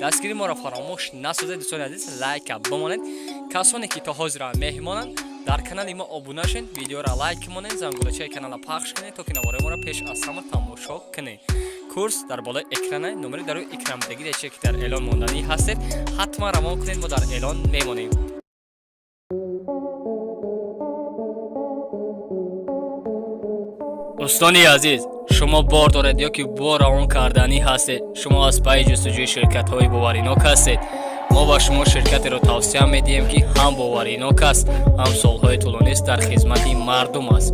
дастгири моро фаромӯш насозед. дӯстони азиз, лайка бимонед. касоне ки то ҳозир меҳмонанд, дар канали мо обуна шед, видеоро лайк монед, зангулачаи канала пахш кунед, то ки навораи моро пеш аз ҳама тамошо кунед. курс дар болои экрана, номери дар рӯи экран будагӣ дече ки дар эълон монданӣ ҳастед. ҳатман равон кунед, мо дар эълон мемонем. дӯстони азиз, шумо бор доред ё ки бор равон карданӣ ҳастед, шумо аз пайи ҷустуҷӯи ширкатҳои боваринок ҳастед, мо ба шумо ширкатеро тавсия медиҳем ки ҳам боваринок аст, ҳам солҳои тӯлонист дар хизмати мардум аст.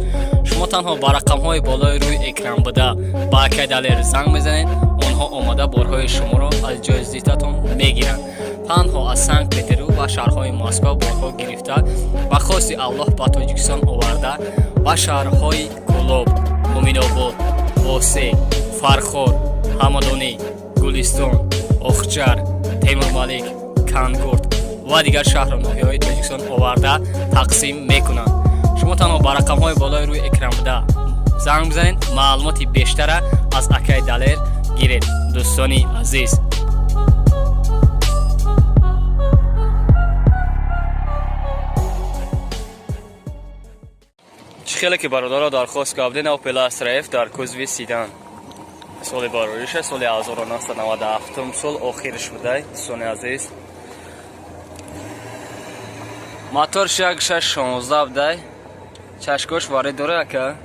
шумо танҳо ба рақамҳои болои рӯи экран буда ба акайдалер занг мезанед, онҳо омада борҳои шуморо аз ҷои зиттатон мегиранд. танҳо аз санкт петербург ва шаҳрҳои москва борҳо гирифта ба хости аллоҳ ба тоҷикистон оварда ба шаҳрҳои Кӯлоб, Муминобод, Восе, Фархор, Ҳамадонӣ, Гулистон, Охчар, Темурмалик, Кангурт ва дигар шаҳру ноҳияҳои Тоҷикистон оварда тақсим мекунанд. шумо танҳо ба рақамҳои болои рӯи экран буда занг бизанед, маълумоти бештара аз Акай Далер гиред. дӯстони азиз, хеле ки бародаро дархост карден Opel Astra F дар кузови седан. соли барориша соли 1997 сол охириш будай. дӯстони азиз, мотор 616 будай. чашкош варид дора ака?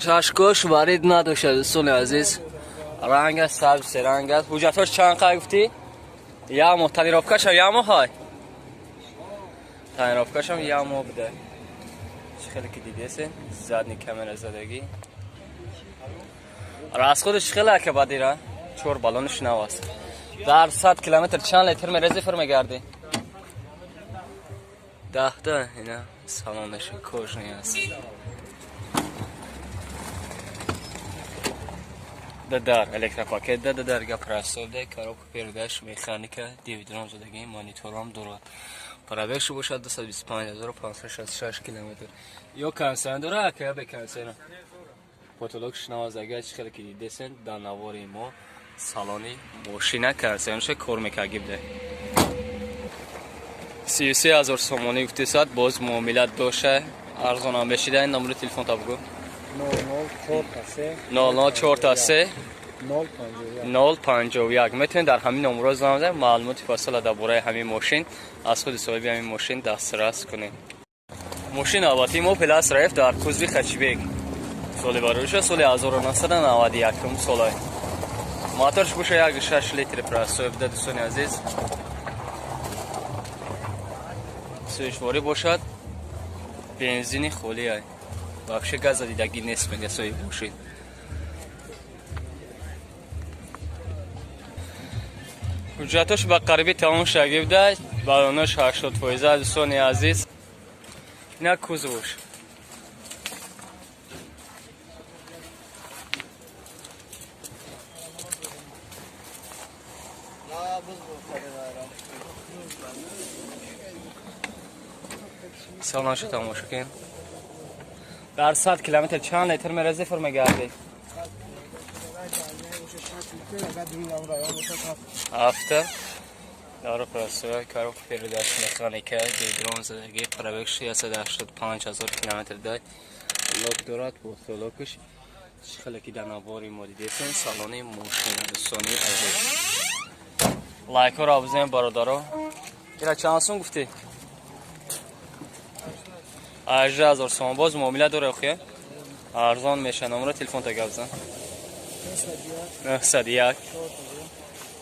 чашкош варид надошад. дӯстони азиз, ранга сабз се ранга. ҳуҷҷатош чанд қай гуфтӣ? ямо танировкашам ямо ҳай. танировкашам ямо будай. خیلی که دیدیسه زدنی کامera زدگی راست خودش خیلی که بدیره چور بالونش نواست. در 100 کیلومتر چند لیتر میرزی فرمگردی 10 اینا سالانش کوش نیست. در الکتروپاکت در گپرسول ده کاروب پیرداش مکانیکا دیویدرام زدگی مانیتورام دارد. پرابکش باشد 225,566 کیلومتر. یا کنسرن داره که به کنسرن پاتولوگش نوازگی خیلی که دیدن در نواری ما سالانی ماشین کنسرنش کار میکردیم ده 33,000 سومانی اقتصاد باز معاملات داشته ارزان هم بشیده. نمبر تلفن تا بگو 004 051 میتونید در همین نمره زنگ بزنید، معلومات فاصله درباره همین ماشین از خود صاحب همین ماشین دسترس کنید. ماشین البته ما Opel Astra F در کuzvi خچبک سال باروش سال 1991 سال موتورش باشه 1.6 لیتر پرسو بده. دوستان عزیز، سویچواری باشد بنزین خالی است، واقعا گاز دیدگی نیست میگه سوی ماشین. حجتش به قریبی تمام شده بوده، بالونش 80%. دوستان عزیز، اینا کوزوش سالانشو تماشا کن. در 100 کیلومتر چند لیتر میرزی فرمگردی؟ هفته داره پرسوی کارو پیرداش مکانیکه دیدرون زدگی پرابکش 185,000 کیلومتر دای لوک دارد با سلوکش خیلی که در نواری ما دیدیم سالانه ماشین. دوستانی عزیز، لایک ها را بزنید برادرها. اینا چند سون گفتی؟ 18,000 سوم. باز معامله داره خیلی ارزان میشه. نمره تلفن تا گفت بزن 901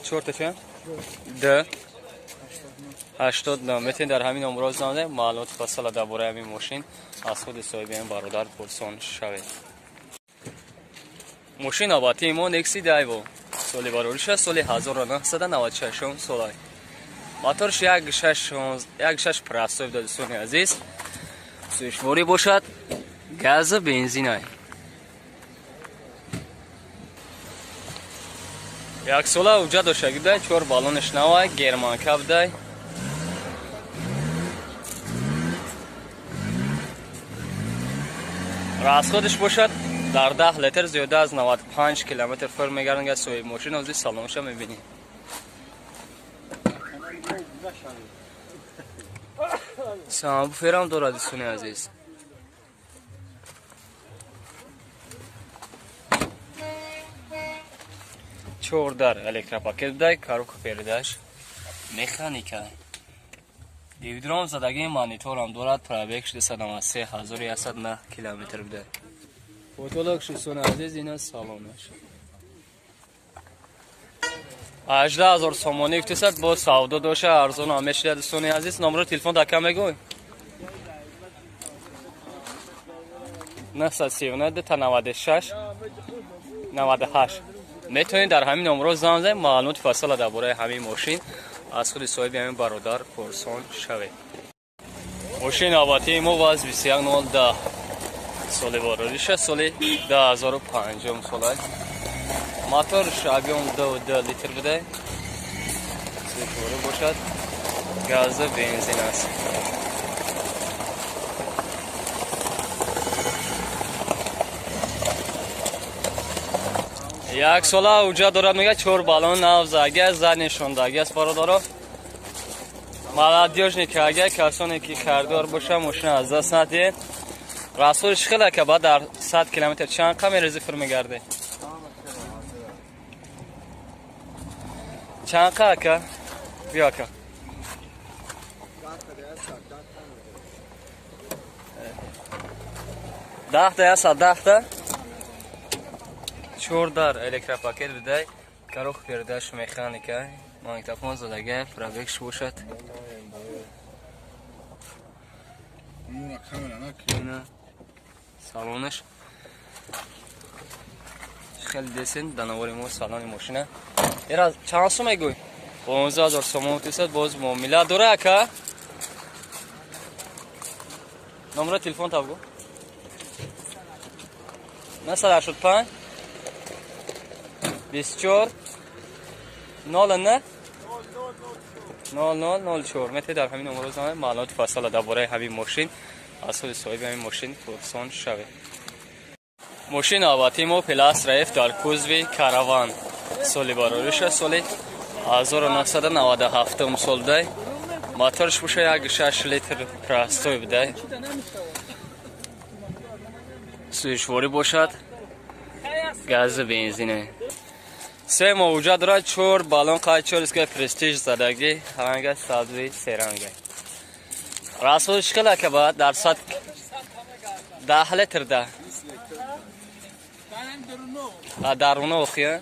4 چند 2 89. میتونید در همین نمره زنگ بزنید، معلومات فاصله درباره همین ماشین از خود صاحب این برادر پرسان شوید. ماشین البته ما نکسی دایو سال باروریش سال 1996 سال موتورش 1.6 پرسو بوده. دوستان عزیز، سویچواری باشد گاز بنزین است. یک ساله اوجا داشته بوده، 4 بالونش نوه گرمانکا بوده. راست خودش باشد در 10 لیتر زیاده از 95 کیلومتر فرم میگردن. سوی ماشین از سالانش میبینید. Самбуферам дорад суни азиз. Чордар электропакет дай, коробка передач, механика. Дивидром задаги мониторам дорад, пробег 693,100 километр буде. Фотолог суни азиз, ина салонаш. 18000 сомони иқтисод бо савдо доша арзон амешида суни азиз. номер телефон дака мегӯй 939 та 96 98. метавонед дар ҳамин номерҳо занг занед, маълумоти фассала дар бораи ҳамин мошин аз худи соҳиби ҳамин бародар пурсон шавед. мошин навбатии мо ваз 21010 соли воридиша, соли 2005 сол. моторш объем 2 литр буде, цифры бошад, газ бензин аст. як сола ҳуҷҷат дорад, мега 4 баллон нав зага зад нишондаги аст бародаро. молодёжники, агар касоне ки хардор боша мошина аз даст надиҳед. расходиш хеле ка баъд дар 100 километр чанд қа мерези фир мегарде? چند قاکه؟ بیا که 10 تا 10 تا چوردار الکتروپاکت بده، کاروخ پرداش مکانیکا، مانیتافون زدگی پرابکش باشد. نه سالونش خیلی دسین دنواری مو سالانی ماشینه. ایرا چند سوم میگوی؟ 15000 سوم میتوسد باز معامله داره که؟ نمره تلفن تا بگو. 985 24 09 0004 میتونید در همین نمره زنید معلومات فصل درباره همین ماشین از خود صاحب همین ماشین پرسان شوید. ماشین آباتی ما پلاس رفت در کوزوی کاروان سالی باروریش سالی 1997 سال ده موتورش باشه یک 6 لیتر پرستوی بده سویشواری باشد گاز بنزینه سه موجود داره 4 بالون قاید 4 اسکه پرستیج زدگی هنگه سازوی سرنگه راستش کلا که بعد در صد 10 لیتر ده درونه اخیه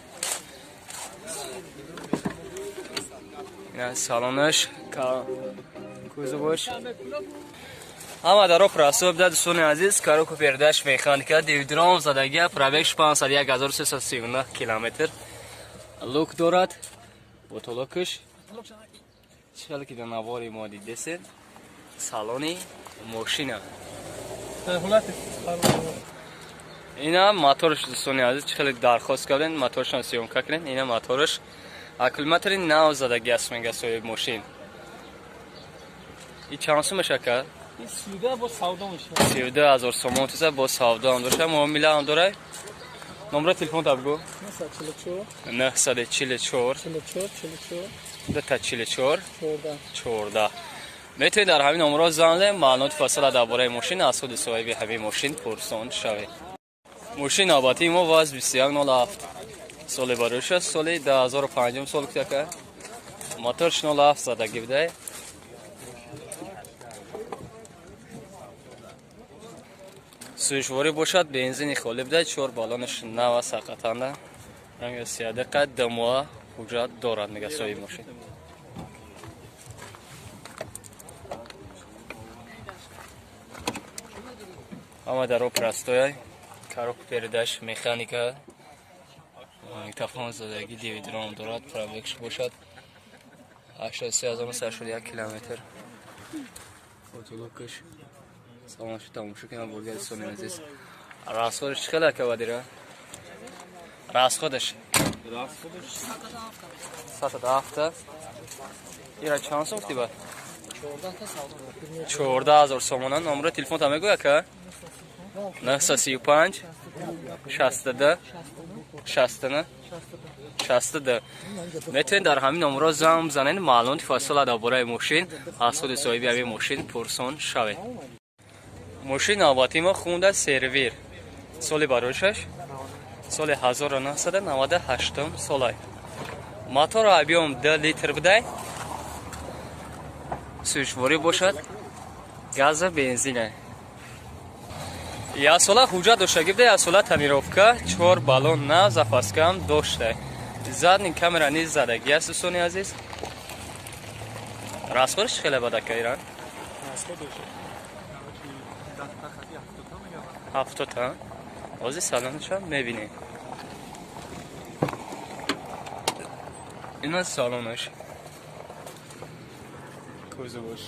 سالانش کوزه باش اما در پراسوب داد سون عزیز کارو کو پرداش مکانیکا دیودرام زدگی پرابکش 51339 کیلومتر لوک دارد بوتولوکش چاله که نواری ما دیدسن سالونی ماشینا اینا موتورش دوستان عزیز خیلی درخواست کردن موتورشون سیومکا کردن اینا موتورش کیلومتر 9 زدگی است میگه سوی ماشین این چند سوم میشه که 32 با سودا میشه 32000 سوم تو با سودا هم داره معامله هم داره نمره تلفن تا بگو 944 14 میتونید در همین نمره زنگ زنید معلومات فصل درباره ماشین از خود صاحب همین ماشین پرسان شوید. ماشین آباتی ما واز 2107 سال باروش است سال 2005 سال که موتورش 07 زدگی بده سویشواری باشد بنزین خالی بده 4 بالونش نو ساقطانه رنگ سیاه قد دموع حجت دارد میگه صاحب ماشین اما در پرستوی کارو پرداش مکانیکا تفاهم زدگی دیودرام دارد پرابکش باشد 83101 کیلومتر اوتولوکش سلامش تماشا کنم بولگاه سونی عزیز راسخودش خیلی که بادیره راسخودش 107 ایرا چند سوم کتی باد 14000 سومانه نمره تلفن تا میگویا که 935 62 69 62. میتونید در همین نمره زنگ بزنید معلومات فاصله درباره ماشین از خود صاحب همین ماشین پرسان شوید. ماشین آباتی ما خونده سرویر سال بروشش سال 1998 سالای موتور ابیوم 10 لیتر بده سوشواری باشد گاز بنزینه یا سالا حجت داشته گفته یا سالا تنیروفکا 4 بالون نه زفاسکم داشته زدنی کامرا نیز زده گیس سونی عزیز راسخورش خیلی بده که ایران 70 تا آزی سالانش هم میبینی این از سالانش کوزه باش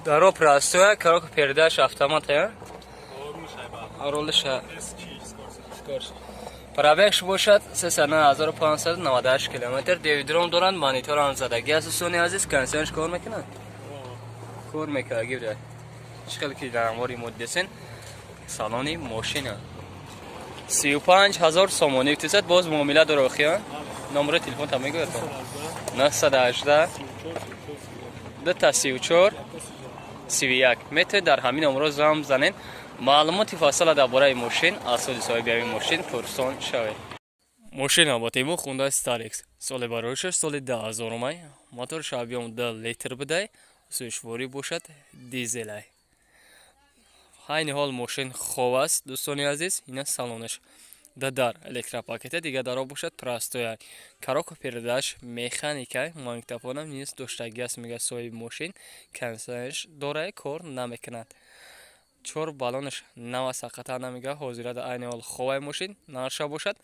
даро простоя коробка передач автомат ролиш пробег бошад 3598 км девидром доранд монитор он задагӣ аз сони азиз консенш кор мекунад кор мекунад гибда чиқал ки дар амори муддесин салони мошина 35000 сомонӣ гуфтисад боз муомила дора хия номери телефон та мегӯяд 918 234 31 метавонед дар ҳамин номро зам занед маълумоти фосила дар бораи мошин аз худи соҳиби ҳамин мошин пурсон шавед. Мошина ба тему хундай Starex соли бароишаш соли 2000 моторш объем 2 литр будай сӯшворӣ бошад дизелай ҳайни ҳол мошин хоб аст дӯстони азиз ина салонаш дадар электропакета дига даро бошад простоя коробка передач механика магнитофонам низ доштагӣ аст мега соҳиби мошин консенш дорае кор намекунад 4 балонаш нава сақата намега ҳозира дар айни ҳол хобаи мошин нарша бошад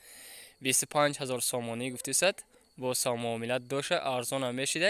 25000 сомонӣ гуфтисад бо самуомилат доша арзонам мешида